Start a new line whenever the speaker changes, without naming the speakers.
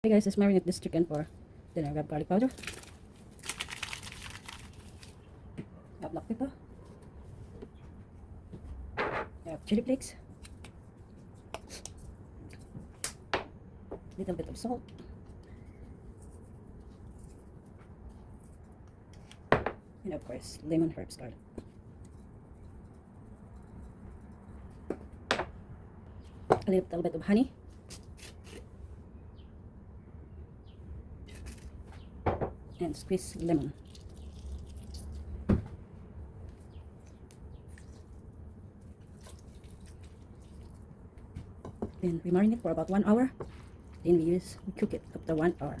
Hey guys, let's marinate this chicken for dinner. We have garlic powder, we have black pepper, we have chili flakes, little bit of salt, and of course lemon herbs garlic. A little bit of honey, and squeeze lemon. Then we marinate for about 1 hour. Then we cook it after 1 hour.